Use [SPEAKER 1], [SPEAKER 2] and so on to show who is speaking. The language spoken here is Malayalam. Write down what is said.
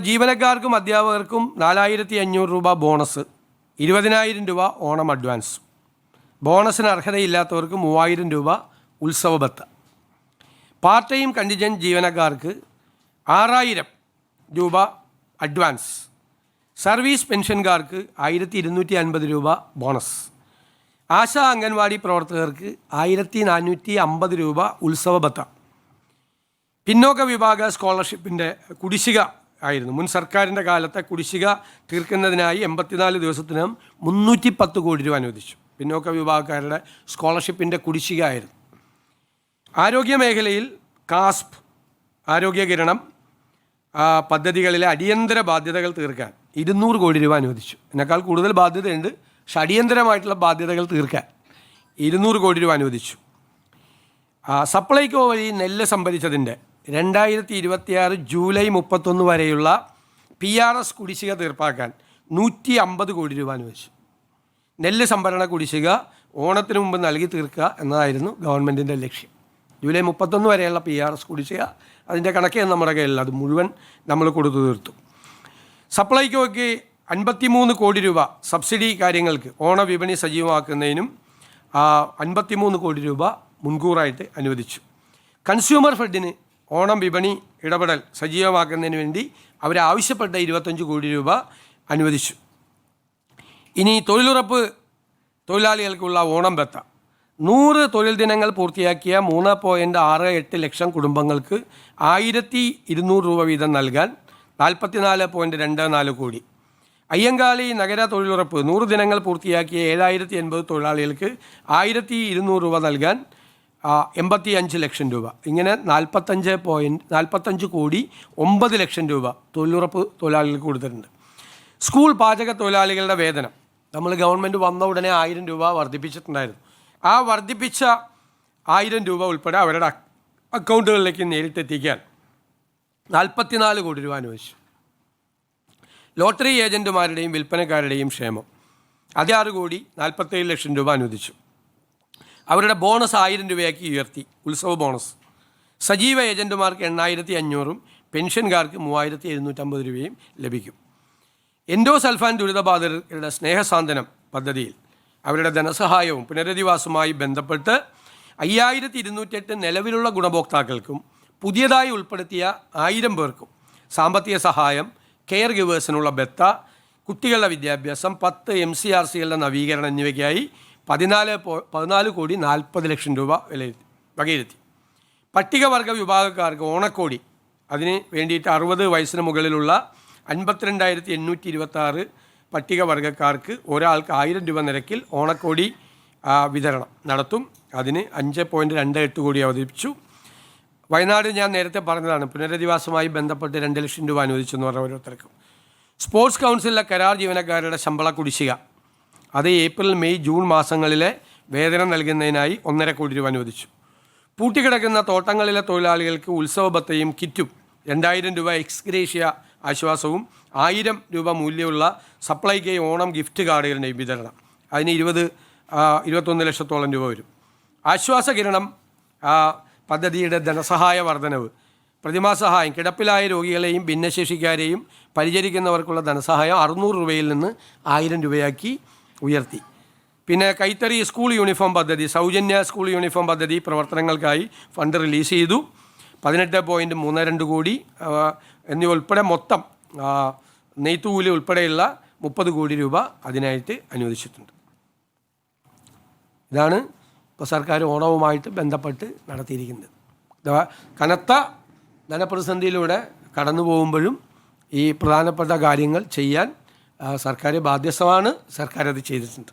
[SPEAKER 1] ജീവനക്കാർക്കും അധ്യാപകർക്കും 4500 രൂപ ബോണസ്, 20,000 രൂപ ഓണം അഡ്വാൻസ്. ബോണസിന് അർഹതയില്ലാത്തവർക്ക് 3000 രൂപ ഉത്സവ ബത്ത. പാർട്ട് ടൈം കണ്ടിജൻറ്റ് ജീവനക്കാർക്ക് 6000 രൂപ അഡ്വാൻസ്. സർവീസ് പെൻഷൻകാർക്ക് 1250 രൂപ ബോണസ്. ആശാ അംഗൻവാടി പ്രവർത്തകർക്ക് 1450 രൂപ ഉത്സവ ബത്ത. പിന്നോക്ക വിഭാഗ സ്കോളർഷിപ്പിൻ്റെ കുടിശ്ശിക ആയിരുന്നു. മുൻ സർക്കാരിൻ്റെ കാലത്തെ കുടിശ്ശിക തീർക്കുന്നതിനായി 84 ദിവസത്തിനകം 310 കോടി രൂപ അനുവദിച്ചു. പിന്നോക്ക വിഭാഗക്കാരുടെ സ്കോളർഷിപ്പിൻ്റെ കുടിശ്ശിക ആയിരുന്നു. ആരോഗ്യ മേഖലയിൽ കാസ്പ്, ആരോഗ്യകിരണം പദ്ധതികളിലെ അടിയന്തര ബാധ്യതകൾ തീർക്കാൻ 200 കോടി രൂപ അനുവദിച്ചു. ഇതിനേക്കാൾ കൂടുതൽ ബാധ്യതയുണ്ട്, പക്ഷെ അടിയന്തരമായിട്ടുള്ള ബാധ്യതകൾ തീർക്കാൻ 200 കോടി രൂപ അനുവദിച്ചു. സപ്ലൈകോ വഴി നെല്ല് സംഭരിച്ചതിൻ്റെ 2026 ജൂലൈ 31 വരെയുള്ള PRS കുടിശ്ശിക തീർപ്പാക്കാൻ 150 കോടി രൂപ അനുവദിച്ചു. നെല്ല് സംഭരണ കുടിശ്ശിക ഓണത്തിന് മുമ്പ് നൽകി തീർക്കുക എന്നതായിരുന്നു ഗവൺമെൻറ്റിൻ്റെ ലക്ഷ്യം. ജൂലൈ 31 വരെയുള്ള PRS കുടിശ്ശിക, അതിൻ്റെ കണക്കേ നമ്മുടെ കയ്യിലില്ല, അത് മുഴുവൻ നമ്മൾ കൊടുത്തു തീർത്തു. സപ്ലൈകോയ്ക്ക് 53 കോടി രൂപ സബ്സിഡി കാര്യങ്ങൾക്ക് ഓണവിപണി സജീവമാക്കുന്നതിനും 53 കോടി രൂപ മുൻകൂറായിട്ട് അനുവദിച്ചു. കൺസ്യൂമർ ഫെഡിന് ഓണം വിപണി ഇടപെടൽ സജീവമാക്കുന്നതിന് വേണ്ടി അവരാവശ്യപ്പെട്ട 25 കോടി രൂപ അനുവദിച്ചു. ഇനി തൊഴിലുറപ്പ് തൊഴിലാളികൾക്കുള്ള ഓണം ബത്ത. 100 തൊഴിൽ ദിനങ്ങൾ പൂർത്തിയാക്കിയ 3.68 ലക്ഷം കുടുംബങ്ങൾക്ക് 1200 രൂപ വീതം നൽകാൻ 44.24 കോടി. അയ്യങ്കാളി നഗര തൊഴിലുറപ്പ് 100 ദിനങ്ങൾ പൂർത്തിയാക്കിയ 7080 തൊഴിലാളികൾക്ക് 1200 രൂപ നൽകാൻ 85 ലക്ഷം രൂപ. ഇങ്ങനെ 45 കോടി 9 ലക്ഷം രൂപ തൊഴിലുറപ്പ് തൊഴിലാളികൾക്ക് കൊടുത്തിട്ടുണ്ട്. സ്കൂൾ പാചക തൊഴിലാളികളുടെ വേതനം നമ്മൾ ഗവൺമെൻറ് വന്ന ഉടനെ 1000 രൂപ വർദ്ധിപ്പിച്ചിട്ടുണ്ടായിരുന്നു. ആ വർദ്ധിപ്പിച്ച 1000 രൂപ ഉൾപ്പെടെ അവരുടെ അക്കൗണ്ടുകളിലേക്ക് നേരിട്ടെത്തിക്കാൻ 44 കോടി രൂപ അനുവദിച്ചു. ലോട്ടറി ഏജൻറ്റുമാരുടെയും വിൽപ്പനക്കാരുടെയും ക്ഷേമം 16 കോടി 47 ലക്ഷം രൂപ അനുവദിച്ചു. അവരുടെ ബോണസ് 1000 രൂപയാക്കി ഉയർത്തി, ഉത്സവ ബോണസ്. സജീവ ഏജൻറ്റുമാർക്ക് 8500-ഉം പെൻഷൻകാർക്ക് 3750 രൂപയും ലഭിക്കും. എൻഡോസൾഫാൻ ദുരിതബാധിതരുടെ സ്നേഹസാന്ത്വനം പദ്ധതിയിൽ അവരുടെ ധനസഹായവും പുനരധിവാസവുമായി ബന്ധപ്പെട്ട് 5208 നിലവിലുള്ള ഗുണഭോക്താക്കൾക്കും പുതിയതായി ഉൾപ്പെടുത്തിയ 1000 പേർക്കും സാമ്പത്തിക സഹായം, കെയർ ഗിവേഴ്സിനുള്ള ബത്ത, കുട്ടികളുടെ വിദ്യാഭ്യാസം, 10 MCRCകളുടെ നവീകരണം എന്നിവയ്ക്കായി 14 കോടി 40 ലക്ഷം രൂപ വകയിരുത്തി. പട്ടികവർഗ വിഭാഗക്കാർക്ക് ഓണക്കോടി, അതിന് വേണ്ടിയിട്ട് 60 വയസ്സിന് മുകളിലുള്ള 52,826 പട്ടികവർഗക്കാർക്ക് ഒരാൾക്ക് 1000 രൂപ നിരക്കിൽ ഓണക്കോടി വിതരണം നടത്തും. അതിന് 5.28 കോടി അവതരിപ്പിച്ചു. വയനാട് ഞാൻ നേരത്തെ പറഞ്ഞതാണ്, പുനരധിവാസവുമായി ബന്ധപ്പെട്ട് 2 ലക്ഷം രൂപ അനുവദിച്ചെന്ന് പറഞ്ഞ ഓരോരുത്തർക്കും. സ്പോർട്സ് കൗൺസിലിലെ കരാർ ജീവനക്കാരുടെ ശമ്പള കുടിശ്ശിക, അത് ഏപ്രിൽ, മെയ്, ജൂൺ മാസങ്ങളിലെ വേതനം നൽകുന്നതിനായി 1.5 കോടി രൂപ അനുവദിച്ചു. പൂട്ടിക്കിടക്കുന്ന തോട്ടങ്ങളിലെ തൊഴിലാളികൾക്ക് ഉത്സവ ബത്തയും കിറ്റും 2000 രൂപ എക്സ്ഗ്രേഷ്യ ആശ്വാസവും 1000 രൂപ മൂല്യമുള്ള സപ്ലൈകോ ഓണം ഗിഫ്റ്റ് കാർഡുകളുടെയും വിതരണം, അതിന് 21 ലക്ഷത്തോളം രൂപ വരും. ആശ്വാസകിരണം പദ്ധതിയുടെ ധനസഹായ വർധനവ്, പ്രതിമാസ സഹായം, കിടപ്പിലായ രോഗികളെയും ഭിന്നശേഷിക്കാരെയും പരിചരിക്കുന്നവർക്കുള്ള ധനസഹായം 600 രൂപയിൽ നിന്ന് 1000 രൂപയാക്കി ഉയർത്തി. പിന്നെ കൈത്തറി സ്കൂൾ യൂണിഫോം പദ്ധതി, സൗജന്യ സ്കൂൾ യൂണിഫോം പദ്ധതി പ്രവർത്തനങ്ങൾക്കായി ഫണ്ട് റിലീസ് ചെയ്തു. 18.32 കോടി എന്നിവ ഉൾപ്പെടെ മൊത്തം നെയ്ത്തുകൂലി ഉൾപ്പെടെയുള്ള 30 കോടി രൂപ അതിനായിട്ട് അനുവദിച്ചിട്ടുണ്ട്. ഇതാണ് ഇപ്പോൾ സർക്കാർ ഓണവുമായിട്ട് ബന്ധപ്പെട്ട് നടത്തിയിരിക്കുന്നത്. കനത്ത ധനപ്രതിസന്ധിയിലൂടെ കടന്നു പോകുമ്പോഴും ഈ പ്രധാനപ്പെട്ട കാര്യങ്ങൾ ചെയ്യാൻ സർക്കാർ ബാധ്യസ്ഥമാണ്. സർക്കാർ അത് ചെയ്തിട്ടുണ്ട്.